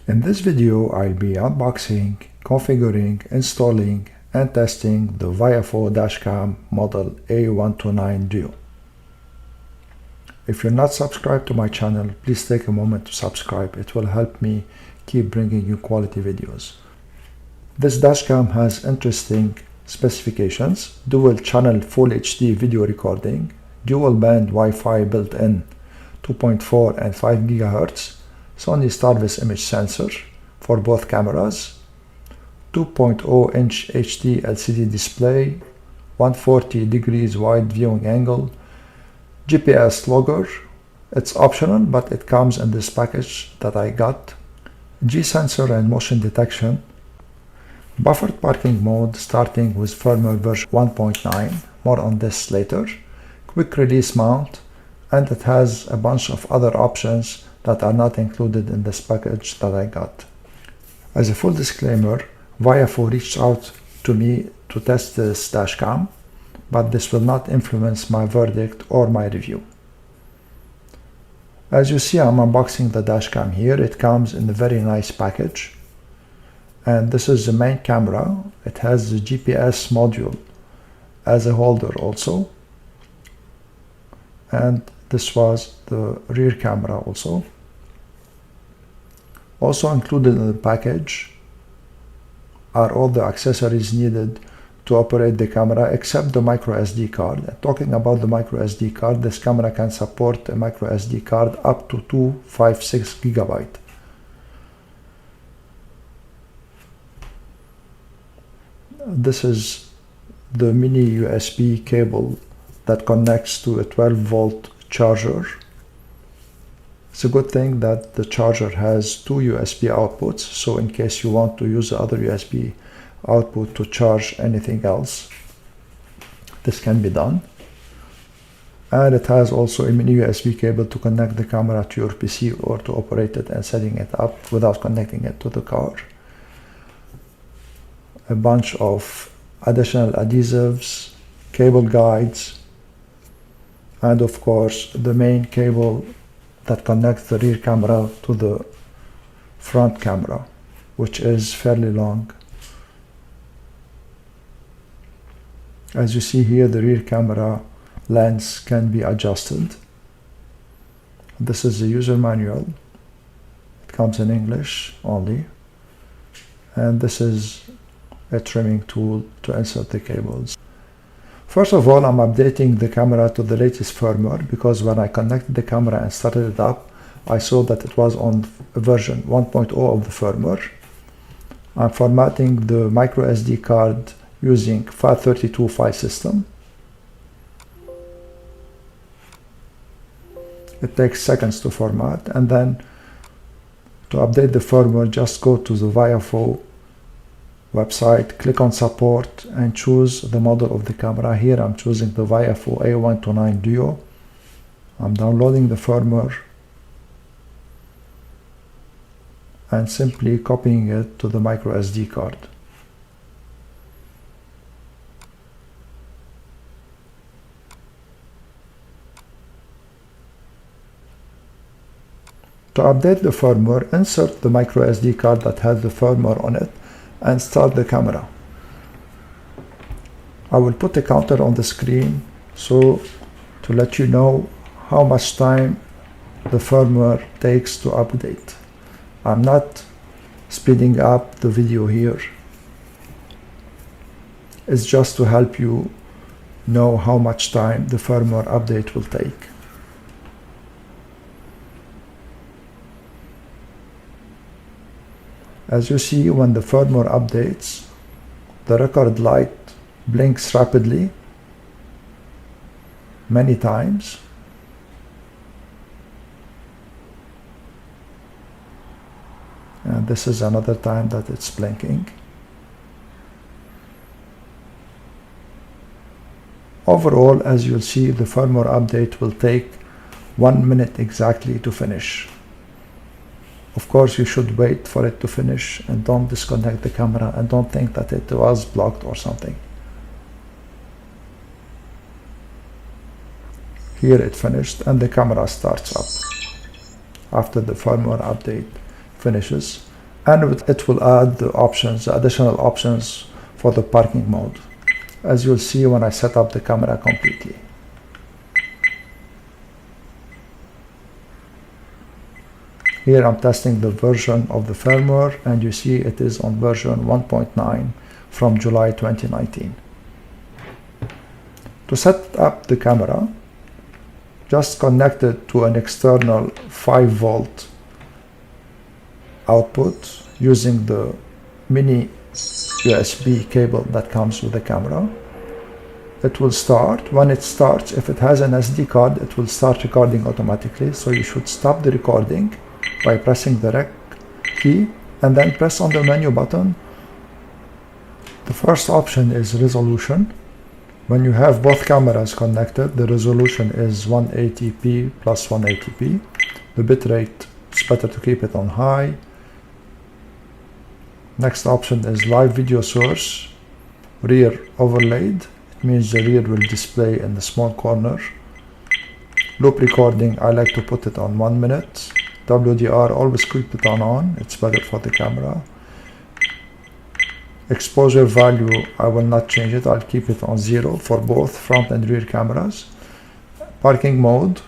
In this video, I'll be unboxing, configuring, installing, and testing the Viofo dashcam model A129 Duo. If you're not subscribed to my channel, please take a moment to subscribe. It will help me keep bringing you quality videos. This dashcam has interesting specifications: dual channel Full HD video recording, dual band Wi-Fi built-in 2.4 and 5 GHz, Sony Starvis image sensor for both cameras, 2.0-inch HD LCD display, 140 degrees wide viewing angle, GPS logger. It's optional, but it comes in this package that I got. G sensor and motion detection. Buffered parking mode starting with firmware version 1.9. More on this later. Quick release mount, and it has a bunch of other options that are not included in this package that I got. As a full disclaimer, Viofo reached out to me to test this dashcam, but this will not influence my verdict or my review. As you see, I'm unboxing the dashcam here. It comes in a very nice package, and this is the main camera. It has the GPS module as a holder also, and this was the rear camera also. Also included in the package are all the accessories needed to operate the camera except the micro SD card. And talking about the micro SD card, this camera can support a micro SD card up to 256 GB. This is the mini USB cable that connects to a 12-volt charger. It's a good thing that the charger has two USB outputs, so in case you want to use the other USB output to charge anything else, this can be done. And it has also a mini USB cable to connect the camera to your PC or to operate it and setting it up without connecting it to the car. A bunch of additional adhesives, cable guides, and of course the main cable that connects the rear camera to the front camera, which is fairly long. As you see here, the rear camera lens can be adjusted. This is the user manual. It comes in English only. And this is a trimming tool to insert the cables. First of all, I'm updating the camera to the latest firmware, because when I connected the camera and started it up, I saw that it was on version 1.0 of the firmware. I'm formatting the micro SD card using FAT32 file system. It takes seconds to format, and then to update the firmware, just go to the Viofo website, click on support, and choose the model of the camera. Here I'm choosing the Viofo A129 Duo. I'm downloading the firmware and simply copying it to the micro SD card. To update the firmware, insert the micro SD card that has the firmware on it and start the camera. I will put a counter on the screen so to let you know how much time the firmware takes to update. I'm not speeding up the video here. It's just to help you know how much time the firmware update will take. As you see, when the firmware updates, the record light blinks rapidly many times. And this is another time that it's blinking. Overall, as you'll see, the firmware update will take 1 minute exactly to finish. Of course, you should wait for it to finish and don't disconnect the camera and don't think that it was blocked or something. Here it finished and the camera starts up after the firmware update finishes. and it will add the options, the additional options for the parking mode, as you'll see when I set up the camera completely. Here I'm testing the version of the firmware, and you see it is on version 1.9 from July 2019. To set up the camera, just connect it to an external 5-volt output using the mini USB cable that comes with the camera. It will start. When it starts, if it has an SD card, it will start recording automatically. So you should stop the recording by pressing the rec key and then press on the menu button. The first option is resolution. When you have both cameras connected, the resolution is 180p plus 180p. The bitrate, it's better to keep it on high. Next option is live video source, rear overlaid. It means the rear will display in the small corner. Loop recording, I like to put it on 1 minute. WDR, always keep it on, it's better for the camera. Exposure value, I will not change it, I'll keep it on 0 for both front and rear cameras. Parking mode,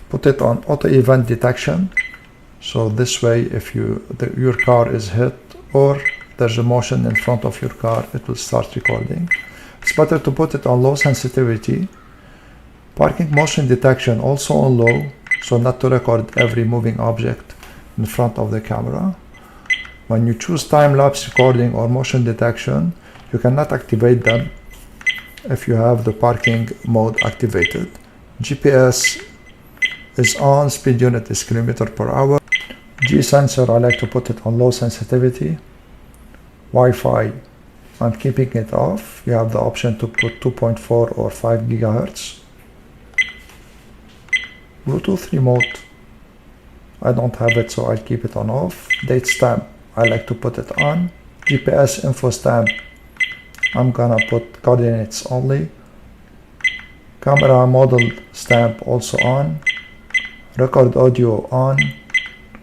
put it on auto event detection, so this way if your car is hit or there's a motion in front of your car, it will start recording. It's better to put it on low sensitivity. Parking motion detection also on low, so not to record every moving object in front of the camera. When you choose time-lapse recording or motion detection, you cannot activate them if you have the parking mode activated. GPS is on, speed unit is km/h. G sensor, I like to put it on low sensitivity. Wi-Fi, I'm keeping it off. You have the option to put 2.4 or 5 GHz. Bluetooth remote, I don't have it, so I'll keep it on off. Date stamp, I like to put it on. GPS info stamp, I'm gonna put coordinates only. Camera model stamp also on. Record audio on.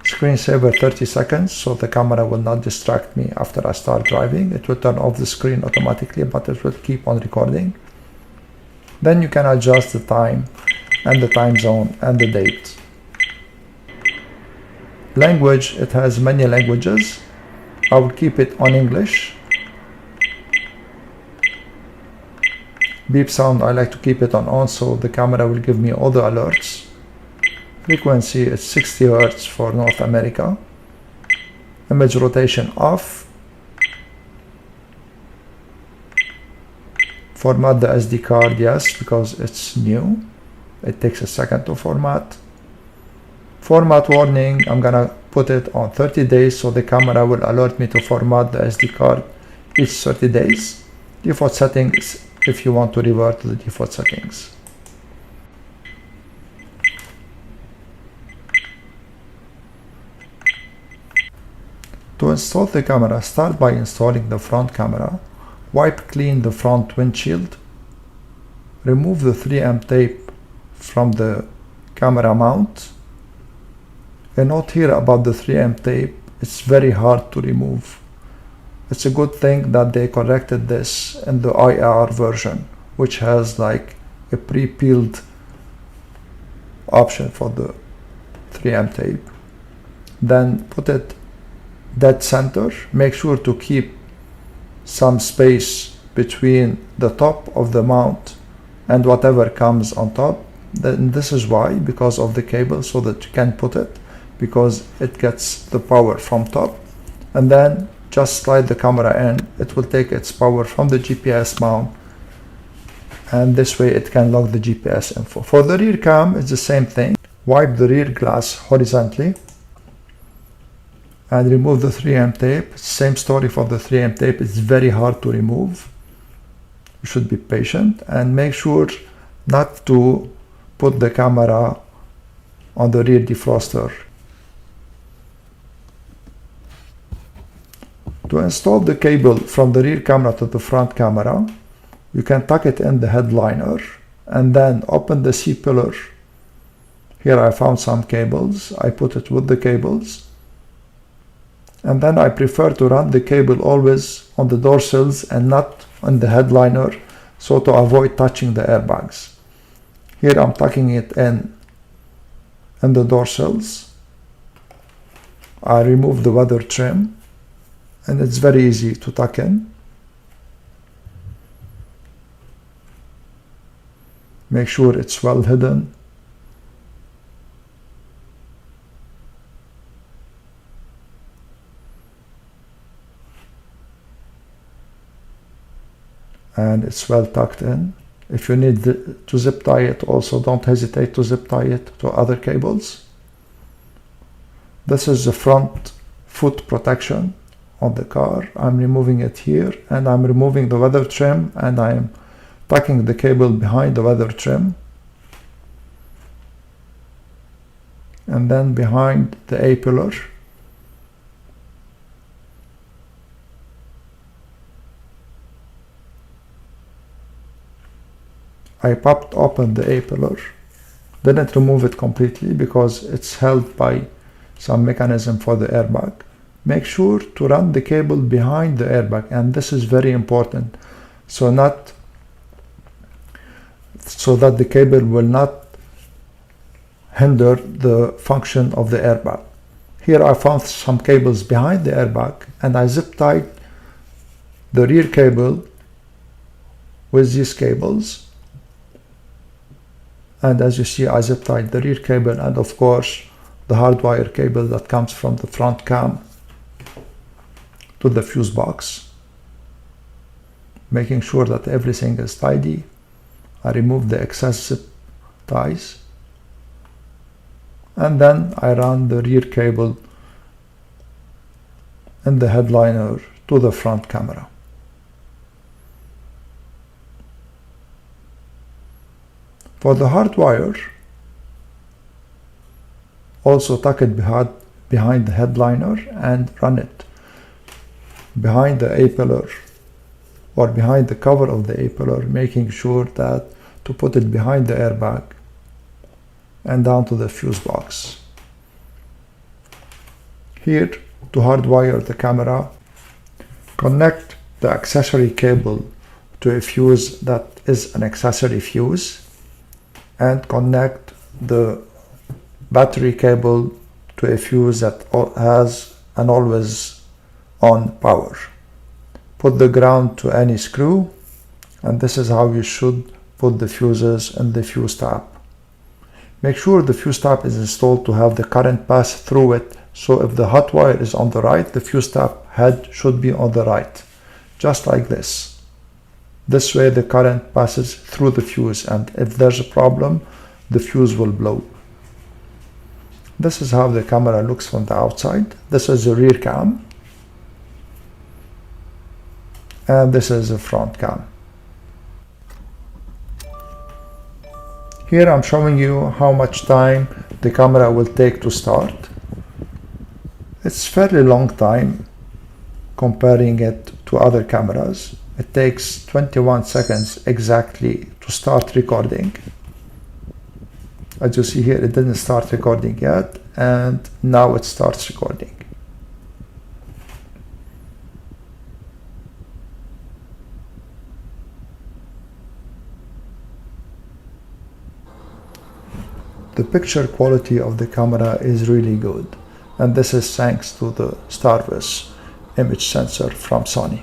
Screensaver 30 seconds, so the camera will not distract me after I start driving. It will turn off the screen automatically, but it will keep on recording. Then you can adjust the time and the time zone and the date. Language, it has many languages. I will keep it on English. Beep sound, I like to keep it on, so the camera will give me all the alerts. Frequency is 60 Hz for North America. Image rotation off. Format the SD card, yes, because it's new. It takes a second to format. Format warning, I'm gonna put it on 30 days, so the camera will alert me to format the SD card each 30 days. Default settings, if you want to revert to the default settings. To install the camera, start by installing the front camera. Wipe clean the front windshield. Remove the 3M tape from the camera mount. A note here about the 3M tape, it's very hard to remove. It's a good thing that they corrected this in the IR version, which has like a pre-peeled option for the 3M tape. Then put it dead center. Make sure to keep some space between the top of the mount and whatever comes on top. Then this is why, because of the cable, so that you can put it, because it gets the power from top. And then just slide the camera in. It will take its power from the GPS mount, and this way it can log the GPS info. For the rear cam, it's the same thing. Wipe the rear glass horizontally and remove the 3M tape. Same story for the 3M tape. It's very hard to remove. You should be patient and make sure not to put the camera on the rear defroster. To install the cable from the rear camera to the front camera, you can tuck it in the headliner and then open the C-pillar Here I found some cables. I put it with the cables. And then I prefer to run the cable always on the door sills and not on the headliner, so to avoid touching the airbags. Here I'm tucking it in the door sills. I remove the weather trim, and it's very easy to tuck in. Make sure it's well hidden. And it's well tucked in. If you need to zip tie it, also don't hesitate to zip tie it to other cables. This is the front foot protection on the car. I'm removing it here, and I'm removing the weather trim, and I'm tucking the cable behind the weather trim, and then behind the A-pillar. I popped open the A-pillar, didn't remove it completely because it's held by some mechanism for the airbag. Make sure to run the cable behind the airbag, and this is very important, so that the cable will not hinder the function of the airbag. Here I found some cables behind the airbag, and I zip tied the rear cable with these cables. And as you see, I zip tied the rear cable and of course the hardwire cable that comes from the front cam to the fuse box. Making sure that everything is tidy, I remove the excess zip ties, and then I run the rear cable in the headliner to the front camera. For the hardwire, also tuck it behind the headliner and run it behind the A-pillar or behind the cover of the A-pillar, making sure that to put it behind the airbag and down to the fuse box. Here, to hardwire the camera, connect the accessory cable to a fuse that is an accessory fuse, and connect the battery cable to a fuse that has an always on power. Put the ground to any screw, and this is how you should put the fuses in the fuse tab. Make sure the fuse tab is installed to have the current pass through it, so if the hot wire is on the right, the fuse tab head should be on the right, just like this. This way the current passes through the fuse, and if there's a problem, the fuse will blow. This is how the camera looks from the outside. This is the rear cam, and this is the front cam. Here I'm showing you how much time the camera will take to start. It's fairly long time comparing it to other cameras. It takes 21 seconds exactly to start recording. As you see here, it didn't start recording yet, and now it starts recording. The picture quality of the camera is really good, and this is thanks to the Starvis image sensor from Sony.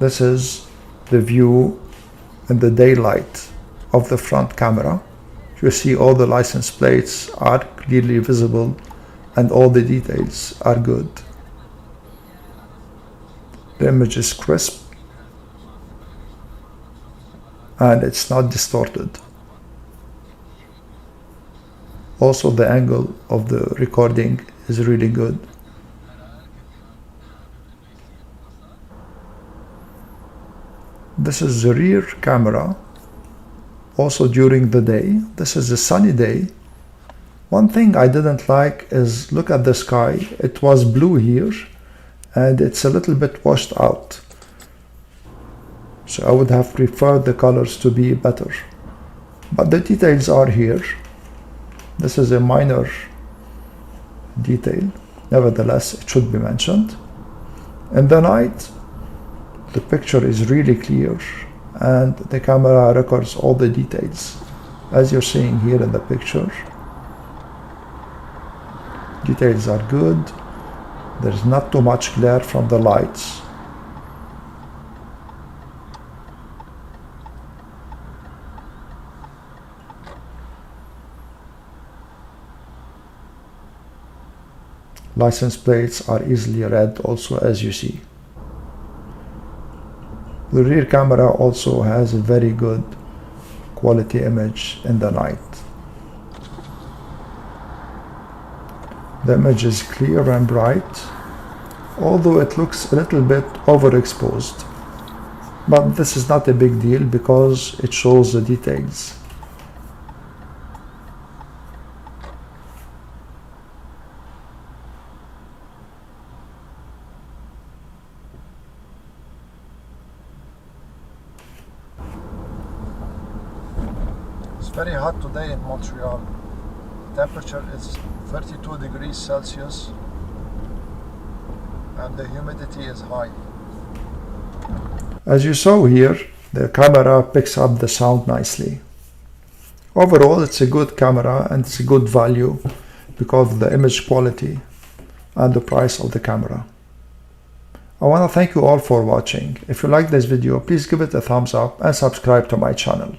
This is the view in the daylight of the front camera. You see all the license plates are clearly visible and all the details are good. The image is crisp and it's not distorted. Also, the angle of the recording is really good. This is the rear camera, also during the day. This is a sunny day. One thing I didn't like is, look at the sky. It was blue here and it's a little bit washed out. So I would have preferred the colors to be better. But the details are here. This is a minor detail, nevertheless it should be mentioned. In the night, the picture is really clear and the camera records all the details, as you're seeing here in the picture. Details are good. There's not too much glare from the lights. License plates are easily read also, as you see. The rear camera also has a very good quality image in the night. The image is clear and bright, although it looks a little bit overexposed. But this is not a big deal because it shows the details. It's very hot today in Montreal. Temperature is 32 degrees Celsius and the humidity is high. As you saw here, the camera picks up the sound nicely. Overall, it's a good camera and it's a good value because of the image quality and the price of the camera. I want to thank you all for watching. If you like this video, please give it a thumbs up and subscribe to my channel.